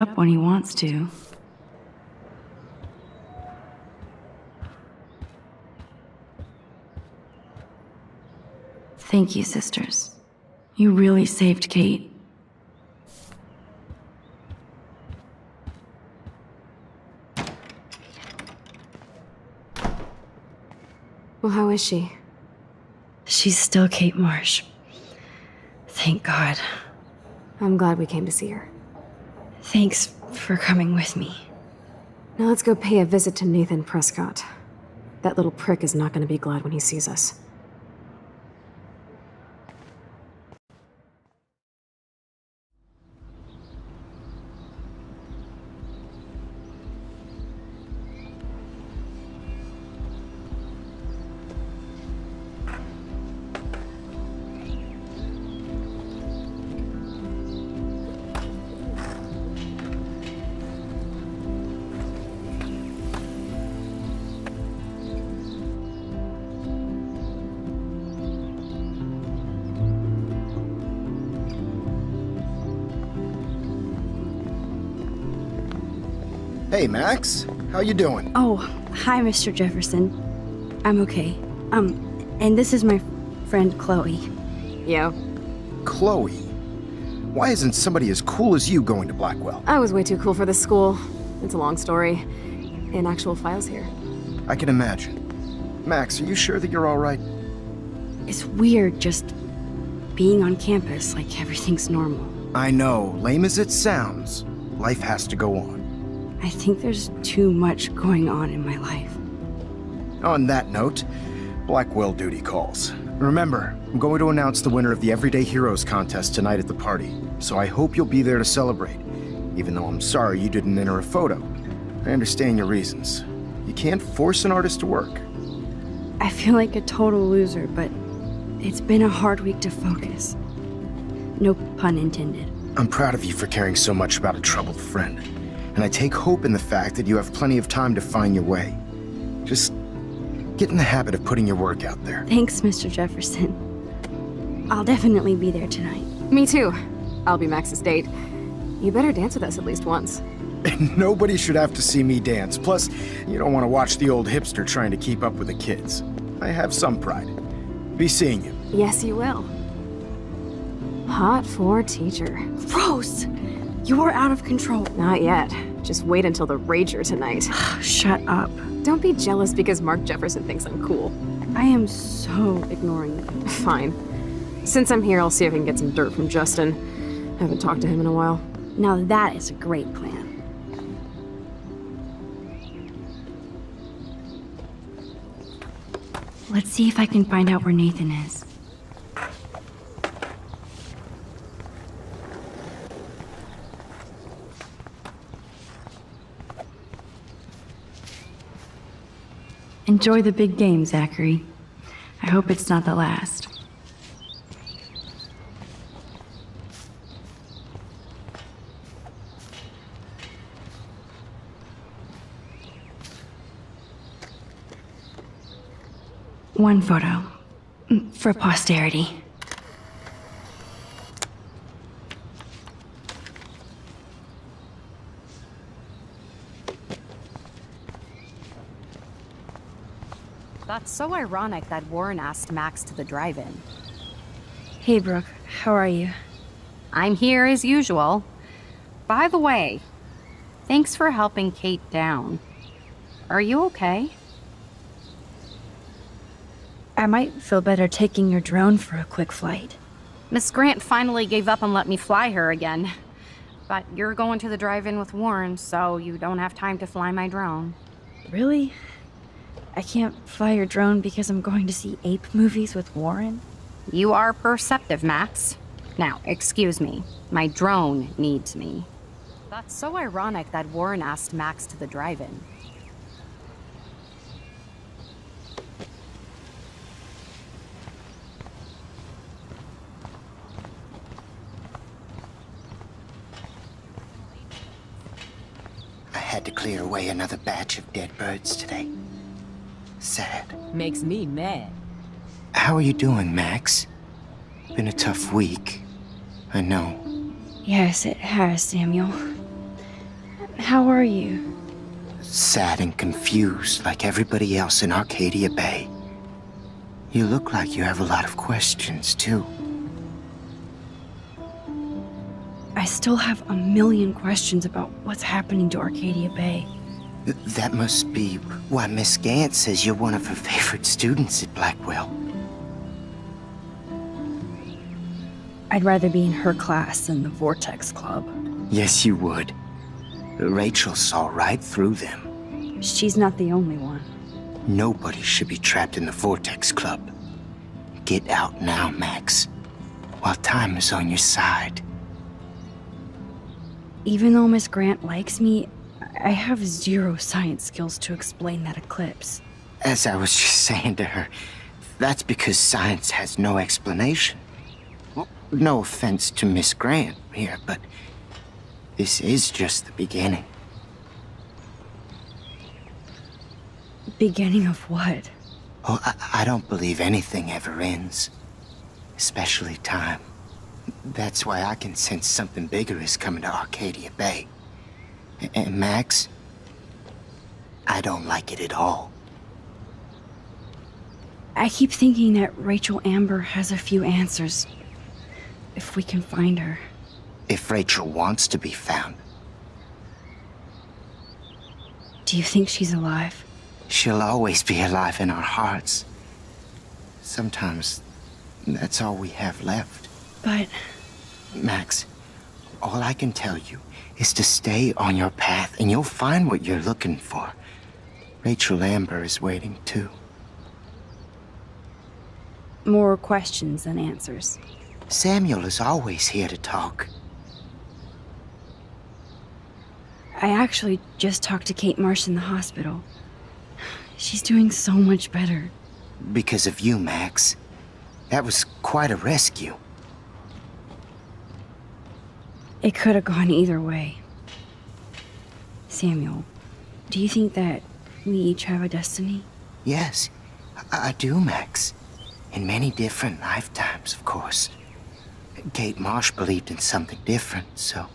up when he wants to. Thank you, sisters. You really saved Kate. Well, how is she? She's still Kate Marsh. Thank God. I'm glad we came to see her. Thanks for coming with me. Now let's go pay a visit to Nathan Prescott. That little prick is not going to be glad when he sees us. Hey, Max. How you doing? Oh, hi, Mr. Jefferson. I'm okay. And this is my friend Chloe. Yo. Chloe. Why isn't somebody as cool as you going to Blackwell? I was way too cool for this school. It's a long story. In actual files here. I can imagine. Max, are you sure that you're all right? It's weird just being on campus like everything's normal. I know. Lame as it sounds, life has to go on. I think there's too much going on in my life. On that note, Blackwell duty calls. Remember, I'm going to announce the winner of the Everyday Heroes contest tonight at the party, so I hope you'll be there to celebrate, even though I'm sorry you didn't enter a photo. I understand your reasons. You can't force an artist to work. I feel like a total loser, but it's been a hard week to focus. No pun intended. I'm proud of you for caring so much about a troubled friend, and I take hope in the fact that you have plenty of time to find your way. Just get in the habit of putting your work out there. Thanks, Mr. Jefferson. I'll definitely be there tonight. Me too. I'll be Max's date. You better dance with us at least once. Nobody should have to see me dance. Plus, you don't want to watch the old hipster trying to keep up with the kids. I have some pride. Be seeing you. Yes, you will. Hot for teacher. Rose! You're out of control. Not yet. Just wait until the rager tonight. Shut up. Don't be jealous because Mark Jefferson thinks I'm cool. I am so ignoring you. Fine. Since I'm here, I'll see if I can get some dirt from Justin. Haven't talked to him in a while. Now that is a great plan. Let's see if I can find out where Nathan is. Enjoy the big game, Zachary. I hope it's not the last. One photo. For posterity. That's so ironic that Warren asked Max to the drive-in. Hey, Brooke. How are you? I'm here as usual. By the way, thanks for helping Kate down. Are you okay? I might feel better taking your drone for a quick flight. Miss Grant finally gave up and let me fly her again. But you're going to the drive-in with Warren, so you don't have time to fly my drone. Really? I can't fly your drone because I'm going to see ape movies with Warren? You are perceptive, Max. Now, excuse me. My drone needs me. That's so ironic that Warren asked Max to the drive-in. I had to clear away another batch of dead birds today. Sad. Makes me mad. How are you doing, Max? Been a tough week. I know. Yes, it has, Samuel. How are you? Sad and confused like everybody else in Arcadia Bay. You look like you have a lot of questions, too. I still have a million questions about what's happening to Arcadia Bay. That must be why Miss Gant says you're one of her favorite students at Blackwell. I'd rather be in her class than the Vortex Club. Yes, you would. Rachel saw right through them. She's not the only one. Nobody should be trapped in the Vortex Club. Get out now, Max, while time is on your side. Even though Miss Grant likes me, I have zero science skills to explain that eclipse. As I was just saying to her, that's because science has no explanation. Well, no offense to Miss Grant here, but this is just the beginning. Beginning of what? Oh, I don't believe anything ever ends. Especially time. That's why I can sense something bigger is coming to Arcadia Bay. And Max, I don't like it at all. I keep thinking that Rachel Amber has a few answers. If we can find her. If Rachel wants to be found, Do you think she's alive? she'll always be alive in our hearts. Sometimes that's all we have left. But Max, all I can tell you is to stay on your path and you'll find what you're looking for. Rachel Amber is waiting too. more questions than answers. Samuel is always here to talk. I actually just talked to Kate Marsh in the hospital. She's doing so much better. Because of you, Max. That was quite a rescue. It could have gone either way. Samuel, do you think that we each have a destiny? Yes, I do, Max. In many different lifetimes, of course. Kate Marsh believed in something different, so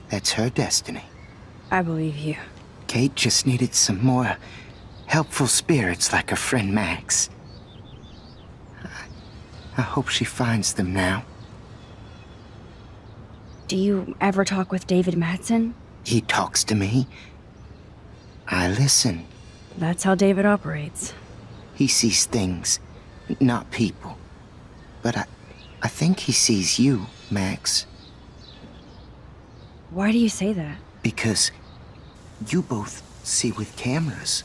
that's her destiny. I believe you. Kate just needed some more helpful spirits like her friend Max. I hope she finds them now. Do you ever talk with David Madsen? He talks to me. I listen. That's how David operates. He sees things, not people. But I think he sees you, Max. Why do you say that? Because you both see with cameras.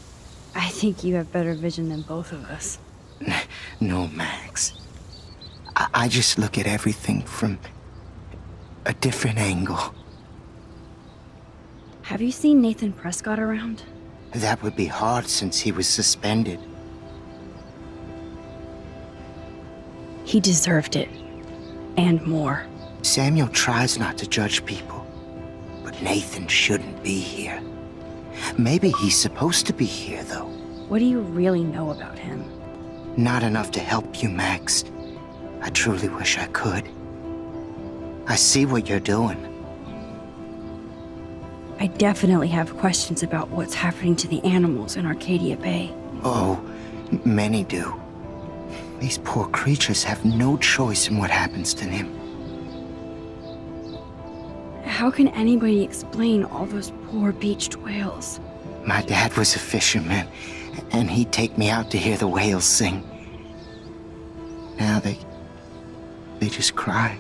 I think you have better vision than both of us. No, Max. I just look at everything from a different angle. Have you seen Nathan Prescott around? That would be hard since he was suspended. He deserved it. And more. Samuel tries not to judge people, but Nathan shouldn't be here. Maybe he's supposed to be here, though. What do you really know about him? Not enough to help you, Max. I truly wish I could. I see what you're doing. I definitely have questions about what's happening to the animals in Arcadia Bay. Oh, many do. These poor creatures have no choice in what happens to them. How can anybody explain all those poor beached whales? My dad was a fisherman, and he'd take me out to hear the whales sing. Now they just cry.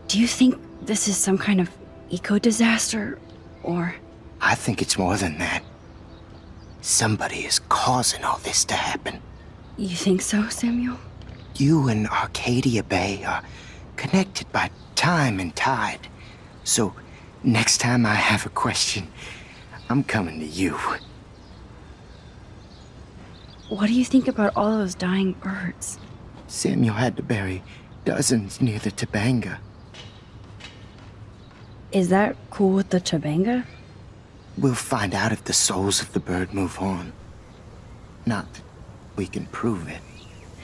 Do you think this is some kind of eco-disaster, or... I think it's more than that. Somebody is causing all this to happen. You think so, Samuel? You and Arcadia Bay are connected by time and tide. So, next time I have a question, I'm coming to you. What do you think about all those dying birds? Samuel had to bury dozens near the Tabanga. Is that cool with the Tabanga? We'll find out if the souls of the bird move on. Not that we can prove it.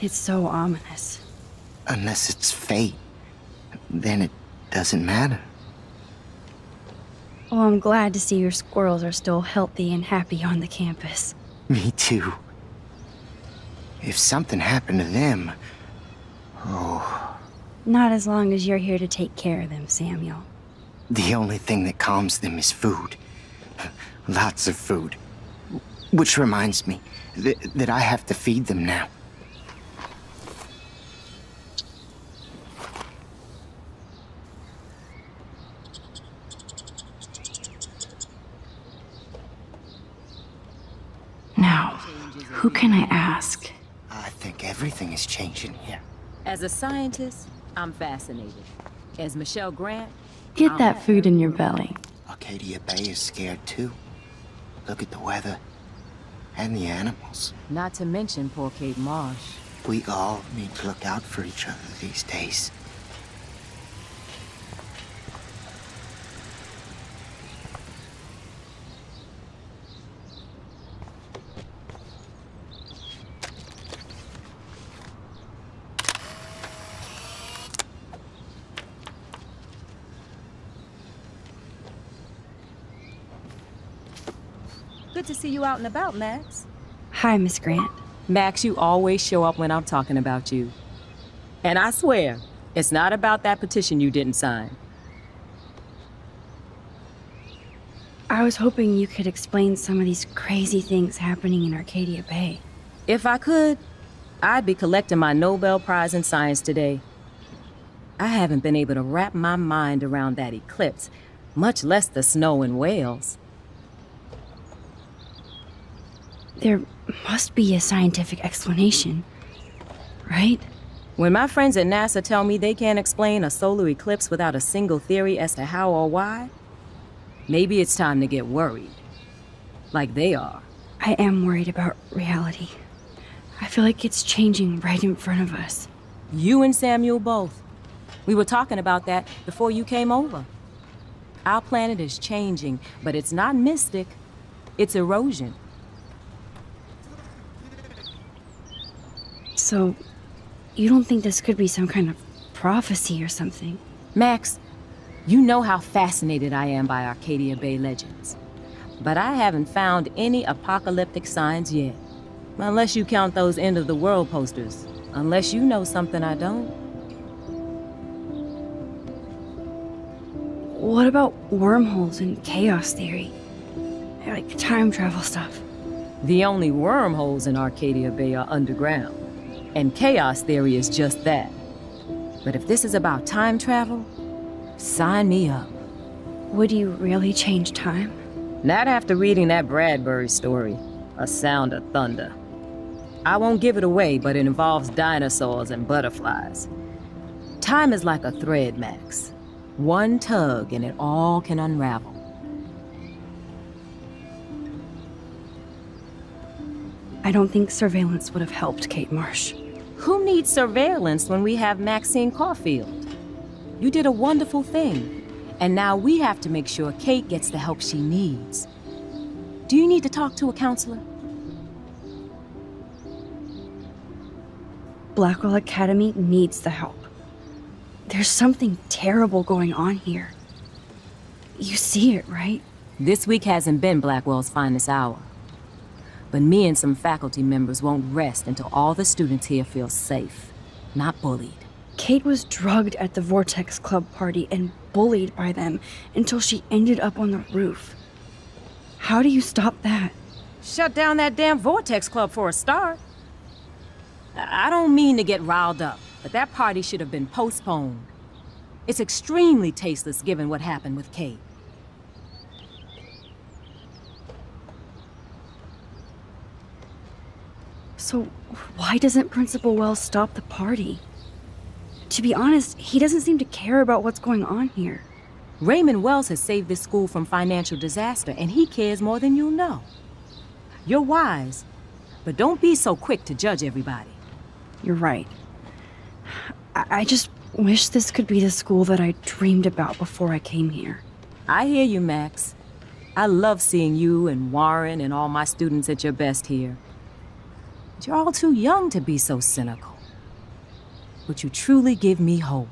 It's so ominous. Unless it's fate. Then it doesn't matter. Well, I'm glad to see your squirrels are still healthy and happy on the campus. Me too. If something happened to them... Oh, Not as long as you're here to take care of them, Samuel. the only thing that calms them is food. Lots of food. Which reminds me that I have to feed them now. Now, who can I ask? I think everything is changing here. As a scientist, I'm fascinated. As Michelle Grant, Get that food in your belly. Arcadia Bay is scared too. Look at the weather. And the animals. not to mention poor Kate Marsh. We all need to look out for each other these days. Good to see you out and about, Max. Hi, Miss Grant. Max, you always show up when I'm talking about you. And I swear, it's not about that petition you didn't sign. I was hoping you could explain some of these crazy things happening in Arcadia Bay. If I could, I'd be collecting my Nobel Prize in Science today. I haven't been able to wrap my mind around that eclipse, much less the snow in Wales. There must be a scientific explanation, right? When my friends at NASA tell me they can't explain a solar eclipse without a single theory as to how or why, maybe it's time to get worried. Like they are. I am worried about reality. I feel like it's changing right in front of us. You and Samuel both. We were talking about that before you came over. Our planet is changing, but it's not mystic. It's erosion. So, you don't think this could be some kind of prophecy or something? Max, you know how fascinated I am by Arcadia Bay legends. But I haven't found any apocalyptic signs yet. Unless you count those end-of-the-world posters. Unless you know something I don't. What about wormholes and chaos theory? Like time travel stuff. The only wormholes in Arcadia Bay are underground. And chaos theory is just that. But if this is about time travel, sign me up. Would you really change time? Not after reading that Bradbury story, A Sound of Thunder. I won't give it away, but it involves dinosaurs and butterflies. Time is like a thread, Max. One tug and it all can unravel. I don't think surveillance would have helped Kate Marsh. Who needs surveillance when we have Maxine Caulfield? You did a wonderful thing, and now we have to make sure Kate gets the help she needs. Do you need to talk to a counselor? Blackwell Academy needs the help. There's something terrible going on here. You see it, right? This week hasn't been Blackwell's finest hour. But me and some faculty members won't rest until all the students here feel safe, not bullied. Kate was drugged at the Vortex Club party and bullied by them until she ended up on the roof. How do you stop that? Shut down that damn Vortex Club for a start. I don't mean to get riled up, but that party should have been postponed. It's extremely tasteless given what happened with Kate. So, why doesn't Principal Wells stop the party? To be honest, he doesn't seem to care about what's going on here. Raymond Wells has saved this school from financial disaster, and he cares more than you know. You're wise, but don't be so quick to judge everybody. You're right. I just wish this could be the school that I dreamed about before I came here. I hear you, Max. I love seeing you and Warren and all my students at your best here. But you're all too young to be so cynical. But you truly give me hope.